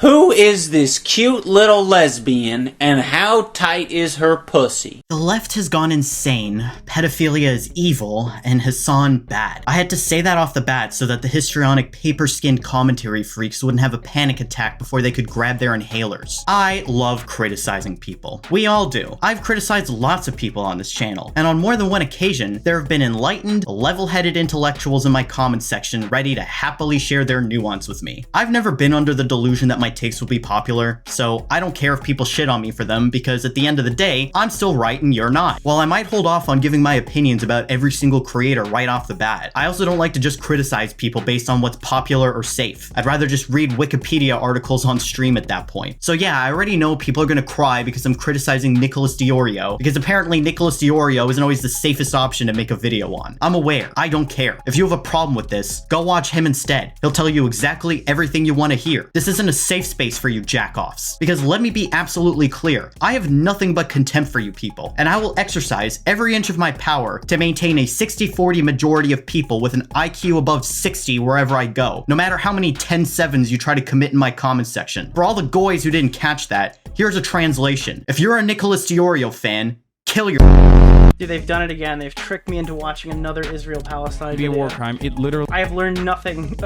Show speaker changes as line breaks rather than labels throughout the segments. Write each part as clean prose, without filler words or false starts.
Who is this cute little lesbian, and how tight is her pussy?
The left has gone insane, pedophilia is evil, and Hassan bad. I had to say that off the bat so that the histrionic paper-skinned commentary freaks wouldn't have a panic attack before they could grab their inhalers. I love criticizing people. We all do. I've criticized lots of people on this channel, and on more than one occasion, there have been enlightened, level-headed intellectuals in my comment section ready to happily share their nuance with me. I've never been under the delusion that my takes will be popular, so I don't care if people shit on me for them because at the end of the day, I'm still right and you're not. While I might hold off on giving my opinions about every single creator right off the bat, I also don't like to just criticize people based on what's popular or safe. I'd rather just read Wikipedia articles on stream at that point. So yeah, I already know people are gonna cry because I'm criticizing Nicholas Deorio, because apparently Nicholas Deorio isn't always the safest option to make a video on. I'm aware, I don't care. If you have a problem with this, go watch him instead. He'll tell you exactly everything you want to hear. This isn't a safe space for you jack-offs. Because let me be absolutely clear, I have nothing but contempt for you people, and I will exercise every inch of my power to maintain a 60-40 majority of people with an IQ above 60 wherever I go, no matter how many 10-7s you try to commit in my comment section. For all the goys who didn't catch that, here's a translation. If you're a Nicholas Deorio fan, kill your—
Dude, they've done it again. They've tricked me into watching another Israel-Palestine video.
Be a war crime. It literally—
I have learned nothing.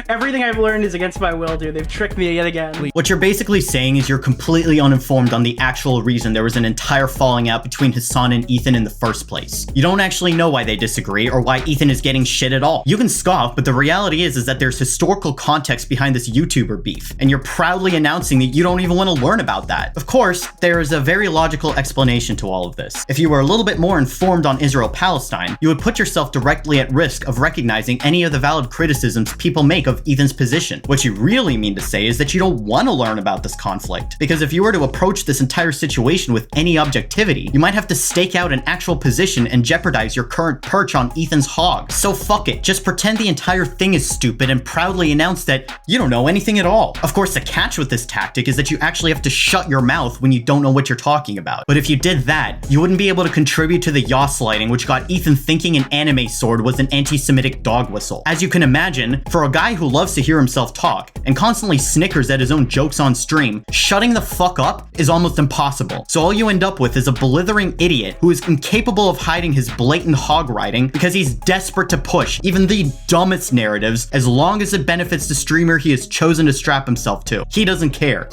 Everything I've learned is against my will, dude. They've tricked me yet again.
What you're basically saying is you're completely uninformed on the actual reason there was an entire falling out between Hassan and Ethan in the first place. You don't actually know why they disagree or why Ethan is getting shit at all. You can scoff, but the reality is that there's historical context behind this YouTuber beef, and you're proudly announcing that you don't even want to learn about that. Of course, there is a very logical explanation to all of this. If you were a little bit more informed on Israel-Palestine, you would put yourself directly at risk of recognizing any of the valid criticisms people make of Ethan's position. What you really mean to say is that you don't want to learn about this conflict, because if you were to approach this entire situation with any objectivity, you might have to stake out an actual position and jeopardize your current perch on Ethan's hog. So fuck it, just pretend the entire thing is stupid and proudly announce that you don't know anything at all. Of course, the catch with this tactic is that you actually have to shut your mouth when you don't know what you're talking about. But if you did that, you wouldn't be able to contribute to the lighting, which got Ethan thinking an anime sword was an anti-Semitic dog whistle. As you can imagine, for a guy who loves to hear himself talk and constantly snickers at his own jokes on stream, shutting the fuck up is almost impossible. So all you end up with is a blithering idiot who is incapable of hiding his blatant hog riding because he's desperate to push even the dumbest narratives as long as it benefits the streamer he has chosen to strap himself to. He doesn't care.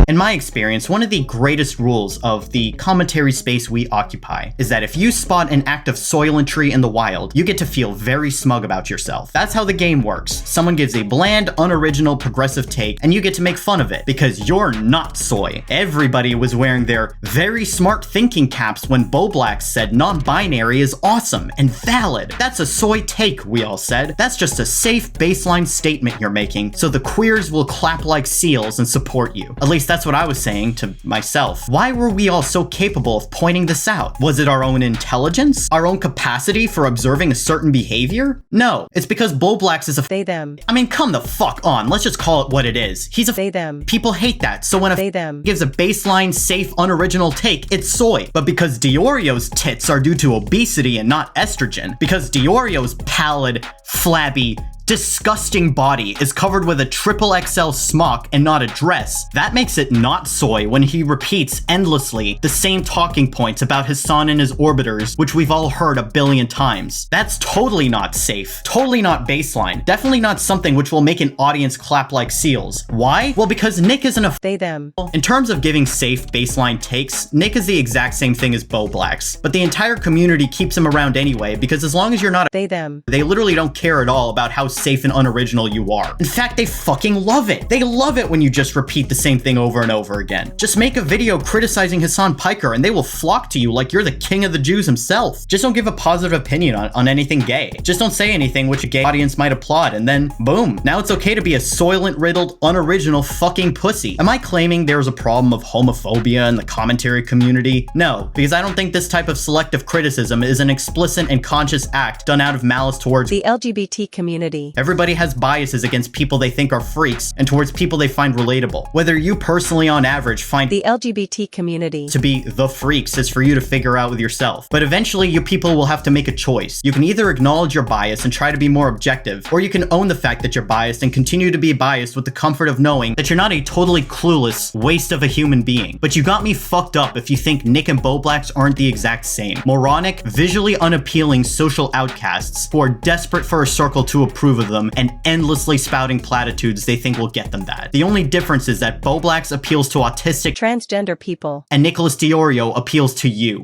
In my experience, one of the greatest rules of the commentary space we occupy is that if you spot an act of soilentry in the wild, you get to feel very smug about yourself. That's how the game works. Someone gives a bland, unoriginal, progressive take, and you get to make fun of it, because you're not soy. Everybody was wearing their very smart thinking caps when Bowblax said non-binary is awesome and valid. That's a soy take, we all said. That's just a safe baseline statement you're making, so the queers will clap like seals and support you. At least that's what I was saying to myself. Why were we all so capable of pointing this out? Was it our own intelligence? Our own capacity for observing a certain behavior? No, it's because Bowblax is a
they them.
I mean, come the fuck on. Let's just call it what it is. He's a
they them.
People hate that. So when a
they them
gives a baseline, safe, unoriginal take, it's soy. But because Deorio's tits are due to obesity and not estrogen, because Deorio's pallid, flabby, disgusting body is covered with a XXL smock and not a dress, that makes it not soy when he repeats endlessly the same talking points about Hassan and his orbiters, which we've all heard a billion times. That's totally not safe, totally not baseline, definitely not something which will make an audience clap like seals. Why? Well, because Nick isn't a
they them.
In terms of giving safe baseline takes, Nick is the exact same thing as Bowblax, but the entire community keeps him around anyway, because as long as you're not
they them,
they literally don't care at all about how safe and unoriginal you are. In fact, they fucking love it. They love it when you just repeat the same thing over and over again. Just make a video criticizing Hassan Piker and they will flock to you like you're the king of the Jews himself. Just don't give a positive opinion on anything gay. Just don't say anything which a gay audience might applaud, and then boom, now it's okay to be a soylent-riddled, unoriginal fucking pussy. Am I claiming there's a problem of homophobia in the commentary community? No, because I don't think this type of selective criticism is an explicit and conscious act done out of malice towards
the LGBT community.
community.
Everybody has biases against people they think are freaks and towards people they find relatable. Whether you personally on average find
The LGBT community
to be the freaks is for you to figure out with yourself. But eventually you people will have to make a choice. You can either acknowledge your bias and try to be more objective, or you can own the fact that you're biased and continue to be biased with the comfort of knowing that you're not a totally clueless waste of a human being. But you got me fucked up if you think Nick and Bowblax aren't the exact same. Moronic, visually unappealing social outcasts who are desperate for a circle to approve of them and endlessly spouting platitudes they think will get them that. The only difference is that Bowblax appeals to autistic
transgender people
and Nicholas Deorio appeals to you.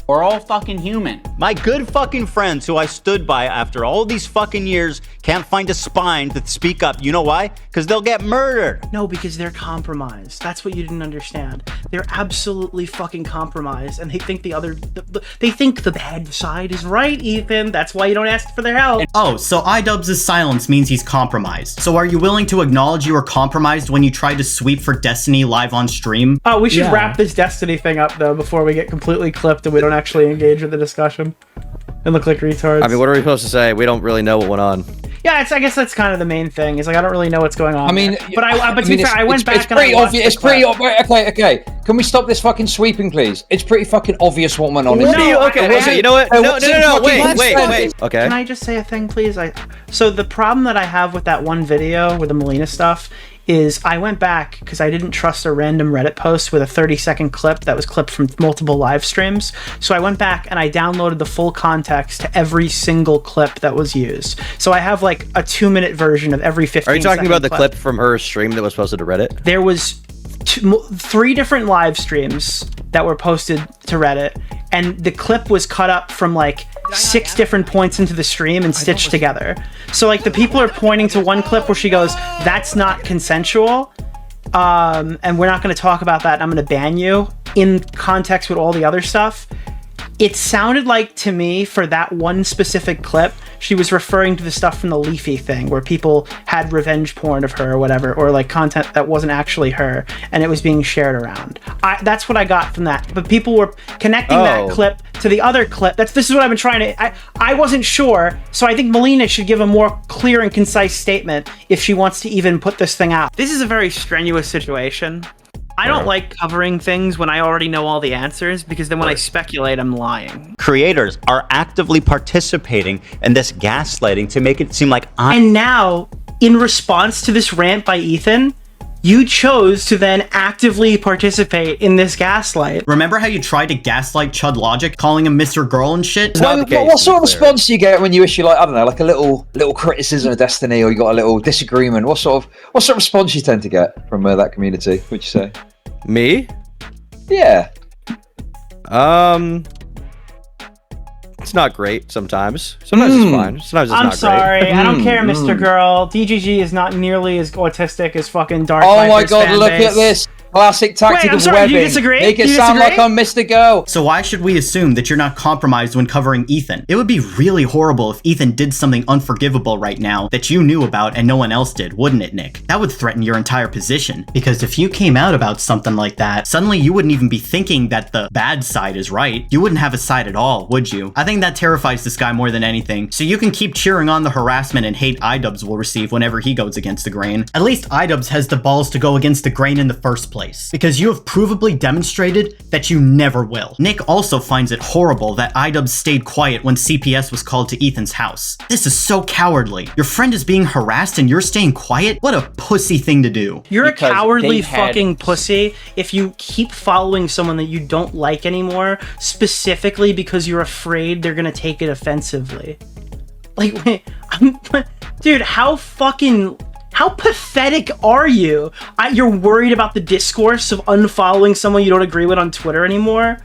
We're all fucking human.
My good fucking friends who I stood by after all these fucking years can't find a spine to speak up. You know why? Because they'll get murdered.
No, because they're compromised. That's what you didn't understand. They're absolutely fucking compromised, and they think they think the bad side is right, Ethan. That's why you don't ask for their help.
Oh, so iDubbbz's silence means he's compromised. So are you willing to acknowledge you were compromised when you tried to sweep for Destiny live on stream?
Oh, we should wrap this Destiny thing up, though, before we get completely clipped and we don't actually engage with the discussion and look like retards.
I mean, what are we supposed to say? We don't really know what went on.
Yeah, I guess that's kind of the main thing. Is like I don't really know what's going on.
I mean,
but to be fair, I went back and
pretty
I watched
obvious.
the
It's pretty
clip.
obvious. Okay. Can we stop this fucking sweeping, please? It's pretty fucking obvious what went on.
No,
Okay, you know what? No, wait. Okay.
Can I just say a thing, please? So the problem that I have with that one video with the Melina stuff is I went back because I didn't trust a random Reddit post with a 30-second clip that was clipped from multiple live streams. So I went back and I downloaded the full context to every single clip that was used. So I have like a 2-minute version of every 15
Are you talking about the
clip
clip from her stream that was posted to Reddit?
There was 3 different live streams that were posted to Reddit, and the clip was cut up from like 6 different points into the stream and stitched together. So like the people are pointing to one clip where she goes, "That's not consensual, and we're not going to talk about that, and I'm going to ban you," in context with all the other stuff. It sounded like to me, for that one specific clip, she was referring to the stuff from the Leafy thing where people had revenge porn of her or whatever, or like content that wasn't actually her and it was being shared around. That's what I got from that. But people were connecting that clip to the other clip. This is what I've been trying to... I wasn't sure, so I think Melina should give a more clear and concise statement if she wants to even put this thing out. This is a very strenuous situation. I don't like covering things when I already know all the answers, because then when I speculate, I'm lying.
Creators are actively participating in this gaslighting to make it seem like
And now, in response to this rant by Ethan, you chose to then actively participate in this gaslight.
Remember how you tried to gaslight Chud Logic, calling him Mr. Girl and shit?
What sort of response do you get when you issue, like, I don't know, like a little criticism of Destiny, or you got a little disagreement? What sort of response you tend to get from that community, would you say?
Me?
Yeah.
It's not great sometimes. Sometimes it's fine. Sometimes it's not great.
I'm sorry. I don't care, Mr. Girl. DGG is not nearly as autistic as fucking Dark
Oh my
Viper's
god,
fan
look
base.
at this. Classic tactic
I'm
of
sorry, do
webbing.
you disagree?
Make it
Do you
sound
disagree?
like I'm Mr. Go.
So why should we assume that you're not compromised when covering Ethan? It would be really horrible if Ethan did something unforgivable right now that you knew about and no one else did, wouldn't it, Nick? That would threaten your entire position. Because if you came out about something like that, suddenly you wouldn't even be thinking that the bad side is right. You wouldn't have a side at all, would you? I think that terrifies this guy more than anything. So you can keep cheering on the harassment and hate iDubbbz will receive whenever he goes against the grain. At least iDubbbz has the balls to go against the grain in the first place. Because you have provably demonstrated that you never will. Nick also finds it horrible that iDubbbz stayed quiet when CPS was called to Ethan's house. This is so cowardly. Your friend is being harassed and you're staying quiet? What a pussy thing to do.
You're
Because
a cowardly
they had-
fucking pussy if you keep following someone that you don't like anymore, specifically because you're afraid they're gonna take it offensively. Like, dude, how pathetic are you? You're worried about the discourse of unfollowing someone you don't agree with on Twitter anymore?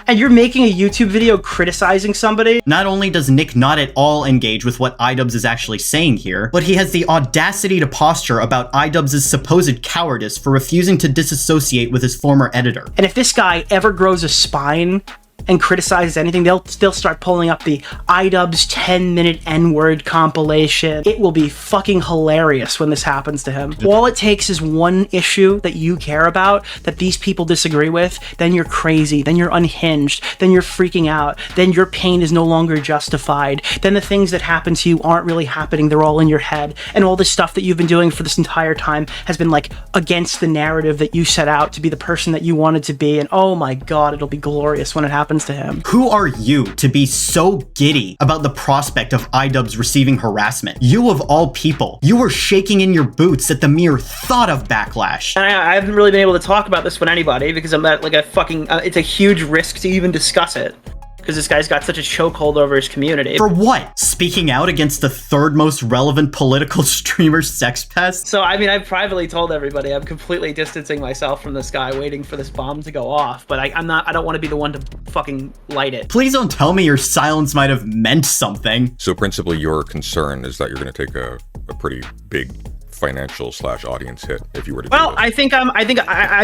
And you're making a YouTube video criticizing somebody?
Not only does Nick not at all engage with what iDubbbz is actually saying here, but he has the audacity to posture about iDubbbz's supposed cowardice for refusing to disassociate with his former editor.
And if this guy ever grows a spine, and criticizes anything, they'll start pulling up the iDubbbz 10-minute N-word compilation. It will be fucking hilarious when this happens to him. All it takes is one issue that you care about, that these people disagree with, then you're crazy, then you're unhinged, then you're freaking out, then your pain is no longer justified, then the things that happen to you aren't really happening, they're all in your head, and all this stuff that you've been doing for this entire time has been like against the narrative that you set out to be the person that you wanted to be, and oh my god, it'll be glorious when it happens to him.
Who are you to be so giddy about the prospect of iDubbbz receiving harassment? You of all people, you were shaking in your boots at the mere thought of backlash.
And I haven't really been able to talk about this with anybody because I'm at like a fucking, it's a huge risk to even discuss it. Because this guy's got such a chokehold over his community.
For what? Speaking out against the third most relevant political streamer sex pest?
So, I mean, I've privately told everybody I'm completely distancing myself from this guy, waiting for this bomb to go off, but I don't want to be the one to fucking light it.
Please don't tell me your silence might have meant something.
So principally your concern is that you're going to take a pretty big financial / audience hit if you were to do
Well,
this.
I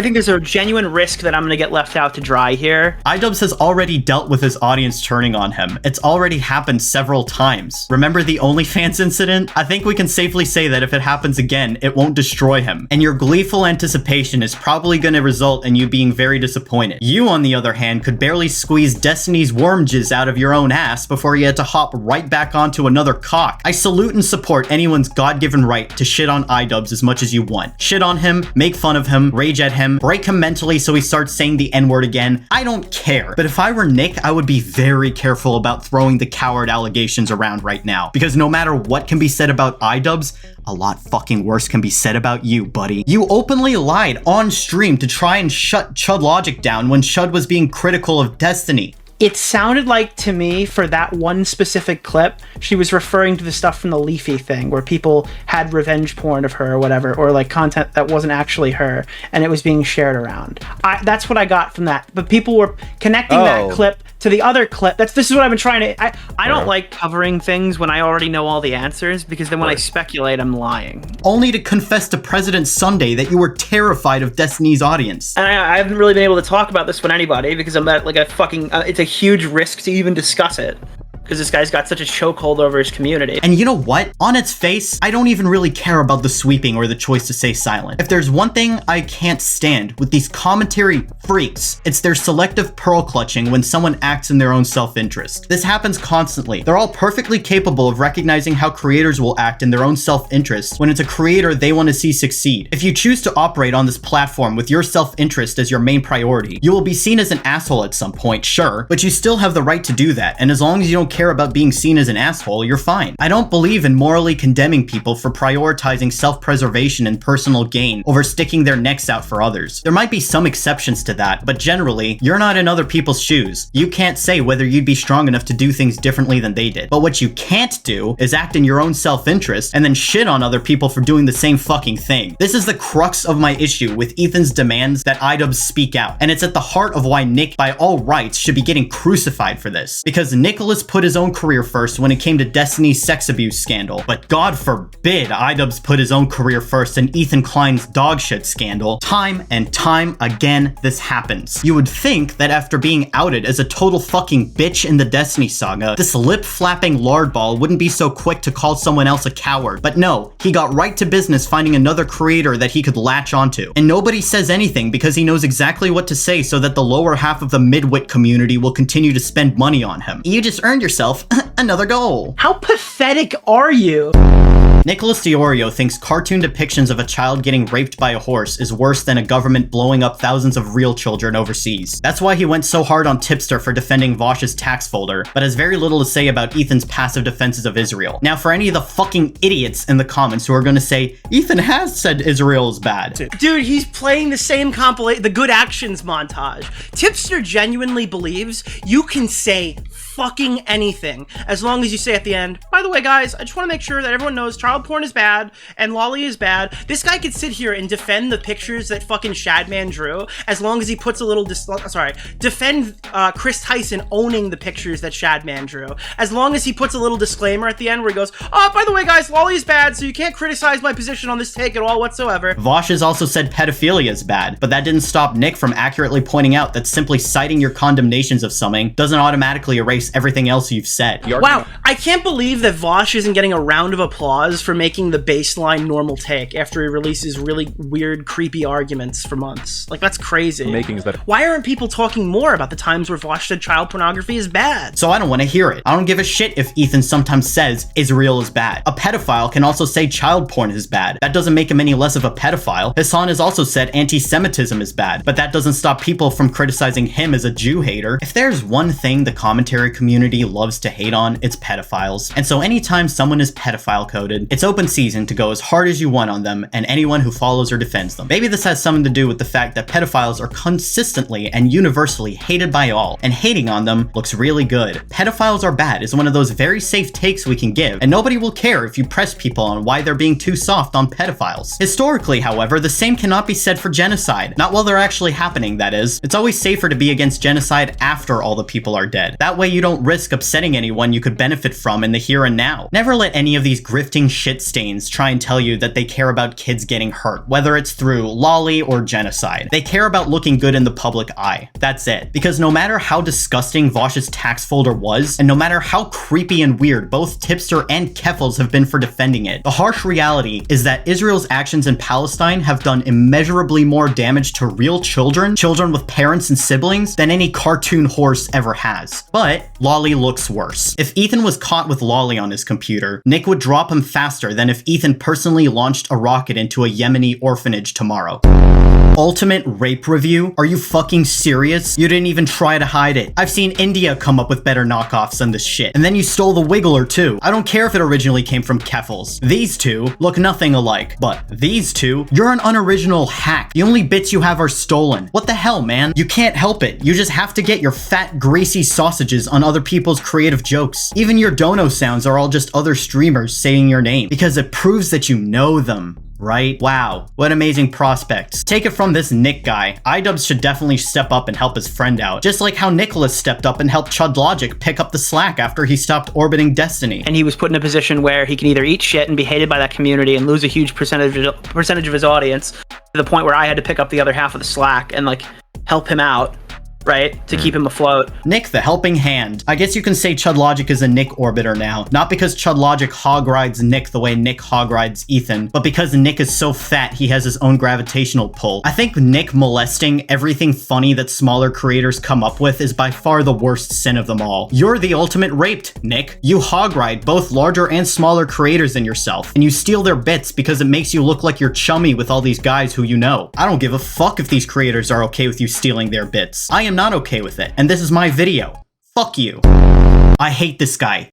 think there's a genuine risk that I'm going to get left out to dry here.
iDubbbz has already dealt with his audience turning on him. It's already happened several times. Remember the OnlyFans incident? I think we can safely say that if it happens again, it won't destroy him. And your gleeful anticipation is probably going to result in you being very disappointed. You, on the other hand, could barely squeeze Destiny's worm jizz out of your own ass before you had to hop right back onto another cock. I salute and support anyone's God-given right to shit on iDubbbz as much as you want. Shit on him, make fun of him, rage at him, break him mentally so he starts saying the N-word again. I don't care. But if I were Nick, I would be very careful about throwing the coward allegations around right now. Because no matter what can be said about iDubbbz, a lot fucking worse can be said about you, buddy. You openly lied on stream to try and shut Chud Logic down when Chud was being critical of Destiny.
It sounded like to me, for that one specific clip, she was referring to the stuff from the Leafy thing where people had revenge porn of her or whatever, or like content that wasn't actually her and it was being shared around. That's what I got from that. But people were connecting that clip to the other clip. This is what I've been trying to... I don't like covering things when I already know all the answers, because then when I speculate, I'm lying.
Only to confess to President Sunday that you were terrified of Destiny's audience.
And I haven't really been able to talk about this with anybody because I'm at like a fucking... it's a huge risk to even discuss it. Because this guy's got such a chokehold over his community.
And you know what? On its face, I don't even really care about the sweeping or the choice to stay silent. If there's one thing I can't stand with these commentary freaks, it's their selective pearl clutching when someone acts in their own self-interest. This happens constantly. They're all perfectly capable of recognizing how creators will act in their own self-interest when it's a creator they want to see succeed. If you choose to operate on this platform with your self-interest as your main priority, you will be seen as an asshole at some point, sure, but you still have the right to do that, and as long as you don't care about being seen as an asshole, you're fine. I don't believe in morally condemning people for prioritizing self-preservation and personal gain over sticking their necks out for others. There might be some exceptions to that, but generally, you're not in other people's shoes. You can't say whether you'd be strong enough to do things differently than they did. But what you can't do is act in your own self-interest and then shit on other people for doing the same fucking thing. This is the crux of my issue with Ethan's demands that iDubbbz speak out, and it's at the heart of why Nick, by all rights, should be getting crucified for this. Because Nicholas put his own career first when it came to Destiny's sex abuse scandal, but God forbid iDubbbz put his own career first in Ethan Klein's dogshit scandal. Time and time again, this happens. You would think that after being outed as a total fucking bitch in the Destiny saga, this lip-flapping lardball wouldn't be so quick to call someone else a coward. But no, he got right to business finding another creator that he could latch onto. And nobody says anything because he knows exactly what to say so that the lower half of the midwit community will continue to spend money on him. You just earned yourself another goal.
How pathetic are you?
Nicholas Deorio thinks cartoon depictions of a child getting raped by a horse is worse than a government blowing up thousands of real children overseas. That's why he went so hard on Tipster for defending Vaush's tax folder, but has very little to say about Ethan's passive defenses of Israel. Now, for any of the fucking idiots in the comments who are going to say, Ethan has said Israel is bad.
Dude, he's playing the same the good actions montage. Tipster genuinely believes you can say fucking anything as long as you say at the end, by the way, guys, I just want to make sure that everyone knows child porn is bad and lolly is bad. This guy could sit here and defend the pictures that fucking Shadman drew as long as he puts a little defend Chris Tyson owning the pictures that Shadman drew as long as he puts a little disclaimer at the end where he goes, oh, by the way, guys, lolly is bad, so you can't criticize my position on this take at all whatsoever.
Vaush has also said pedophilia is bad, but that didn't stop Nick from accurately pointing out that simply citing your condemnations of something doesn't automatically erase everything else you've said.
Wow, I can't believe that Vaush isn't getting a round of applause for making the baseline normal take after he releases really weird, creepy arguments for months. Like, that's crazy. Why aren't people talking more about the times where Vaush said child pornography is bad?
So I don't want to hear it. I don't give a shit if Ethan sometimes says Israel is bad. A pedophile can also say child porn is bad. That doesn't make him any less of a pedophile. Hassan has also said anti-Semitism is bad, but that doesn't stop people from criticizing him as a Jew hater. If there's one thing the commentary community loves to hate on, it's pedophiles. And so anytime someone is pedophile coded, it's open season to go as hard as you want on them and anyone who follows or defends them. Maybe this has something to do with the fact that pedophiles are consistently and universally hated by all, and hating on them looks really good. Pedophiles are bad is one of those very safe takes we can give, and nobody will care if you press people on why they're being too soft on pedophiles. Historically, however, the same cannot be said for genocide. Not while they're actually happening, that is. It's always safer to be against genocide after all the people are dead. That way you don't risk upsetting anyone you could benefit from in the here and now. Never let any of these grifting shit stains try and tell you that they care about kids getting hurt, whether it's through lolly or genocide. They care about looking good in the public eye. That's it. Because no matter how disgusting Vaush's tax folder was, and no matter how creepy and weird both Tipster and Keffels have been for defending it, the harsh reality is that Israel's actions in Palestine have done immeasurably more damage to real children with parents and siblings, than any cartoon horse ever has. But lolly looks worse. If Ethan was caught with lolly on his computer, Nick would drop him faster than if Ethan personally launched a rocket into a Yemeni orphanage tomorrow. Ultimate rape review? Are you fucking serious? You didn't even try to hide it. I've seen India come up with better knockoffs than this shit. And then you stole the Wiggler too. I don't care if it originally came from Keffels. These two look nothing alike. But these two, you're an unoriginal hack. The only bits you have are stolen. What the hell, man? You can't help it. You just have to get your fat, greasy sausages on other people's creative jokes. Even your dono sounds are all just other streamers saying your name, because it proves that you know them. Right? Wow, what amazing prospects. Take it from this Nick guy. iDubbbz should definitely step up and help his friend out, just like how Nicholas stepped up and helped Chud Logic pick up the slack after he stopped orbiting Destiny.
And he was put in a position where he can either eat shit and be hated by that community and lose a huge percentage of his audience, to the point where I had to pick up the other half of the slack and like help him out, right? To keep him afloat.
Nick the helping hand. I guess you can say Chud Logic is a Nick orbiter now. Not because Chud Logic hog rides Nick the way Nick hog rides Ethan, but because Nick is so fat he has his own gravitational pull. I think Nick molesting everything funny that smaller creators come up with is by far the worst sin of them all. You're the ultimate raped, Nick. You hog ride both larger and smaller creators than yourself, and you steal their bits because it makes you look like you're chummy with all these guys who you know. I don't give a fuck if these creators are okay with you stealing their bits. I am not okay with it, and this is my video. Fuck you. I hate this guy.